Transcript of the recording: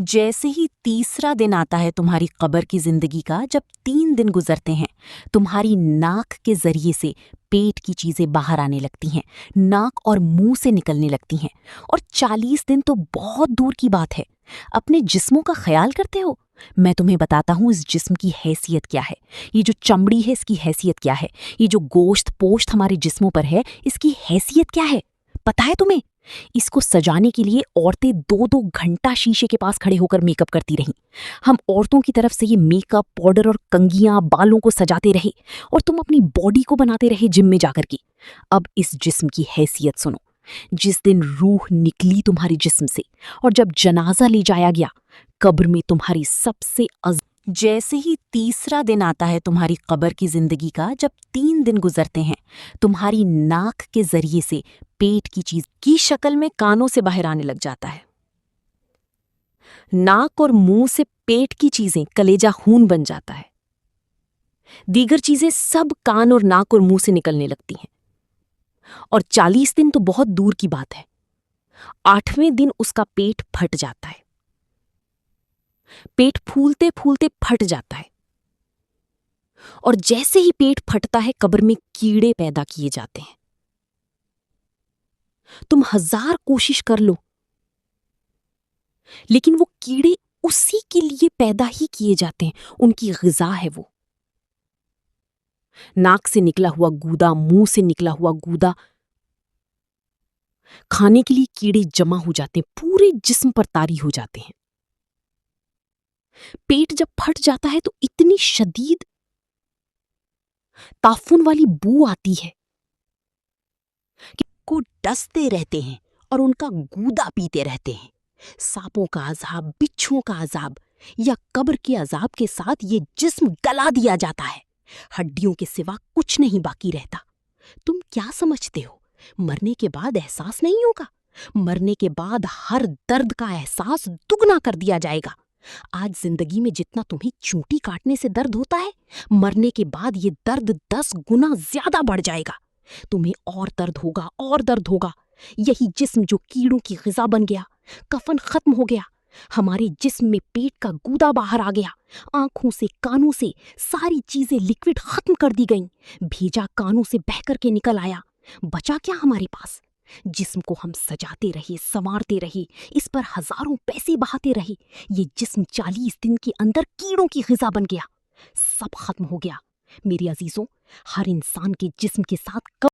जैसे ही तीसरा दिन आता है तुम्हारी कब्र की जिंदगी का, जब 3 दिन गुजरते हैं, तुम्हारी नाक के जरिए से पेट की चीजें बाहर आने लगती हैं, नाक और मुंह से निकलने लगती हैं। और 40 दिन तो बहुत दूर की बात है। अपने जिस्मों का ख्याल करते हो? मैं तुम्हें बताता हूँ इस जिस्म की हैसियत क्या है। ये जो चमड़ी है इसकी हैसियत क्या है। ये जो गोश्त पोश्त हमारे जिस्मों पर है इसकी हैसियत क्या है, पता है तुम्हें? इसको सजाने के लिए औरतें 2-2 घंटा शीशे के पास खड़े होकर मेकअप करती रहीं। हम औरतों की तरफ से ये मेकअप, पाउडर और कंघियां बालों को सजाते रहे और तुम अपनी बॉडी को बनाते रहे जिम में जाकर के। अब इस जिस्म की हैसियत सुनो। जिस दिन रूह निकली तुम्हारे जिस्म से और जब जनाजा ले जाया गया, कब्र में तुम्हारी सबसे जैसे ही तीसरा दिन आता है तुम्हारी कब्र की जिंदगी का, जब 3 दिन गुजरते हैं, तुम्हारी नाक के जरिए से पेट की चीज की शक्ल में कानों से बाहर आने लग जाता है। नाक और मुंह से पेट की चीजें कलेजा खून बन जाता है। दीगर चीजें सब कान और नाक और मुंह से निकलने लगती हैं। और 40 दिन तो बहुत दूर की बात है। 8वें दिन उसका पेट फट जाता है। पेट फूलते फूलते फट जाता है और जैसे ही पेट फटता है कब्र में कीड़े पैदा किए जाते हैं। तुम 1000 कोशिश कर लो, लेकिन वो कीड़े उसी के लिए पैदा ही किए जाते हैं, उनकी ग़िज़ा है वो। नाक से निकला हुआ गूदा, मुंह से निकला हुआ गूदा खाने के लिए कीड़े जमा हो जाते हैं, पूरे जिस्म पर तारी हो जाते हैं। पेट जब फट जाता है तो इतनी शदीद ताफुन वाली बू आती है कि को डसते रहते हैं और उनका गूदा पीते रहते हैं। सांपों का अजाब, बिच्छुओं का अजाब या कब्र के अजाब के साथ ये जिस्म गला दिया जाता है। हड्डियों के सिवा कुछ नहीं बाकी रहता। तुम क्या समझते हो मरने के बाद एहसास नहीं होगा? मरने के बाद हर दर्द का एहसास दुगना कर दिया जाएगा। आज जिंदगी में जितना तुम्हें चूंटी काटने से दर्द होता है, मरने के बाद ये दर्द 10 गुना ज्यादा बढ़ जाएगा। तुम्हें और दर्द होगा और दर्द होगा। यही जिस्म जो कीड़ों की ग़िज़ा बन गया, कफन खत्म हो गया, हमारे जिस्म में पेट का गूदा बाहर आ गया, आंखों से कानों से सारी चीजें लिक्विड खत्म कर दी गईं, भेजा कानों से बह करके निकल आया। बचा क्या हमारे पास? जिस्म को हम सजाते रहे, संवारते रहे, इस पर हजारों पैसे बहाते रहे। ये जिस्म 40 दिन के अंदर कीड़ों की ग़िज़ा बन गया। सब खत्म हो गया। मेरे अजीजों, हर इंसान के जिस्म के साथ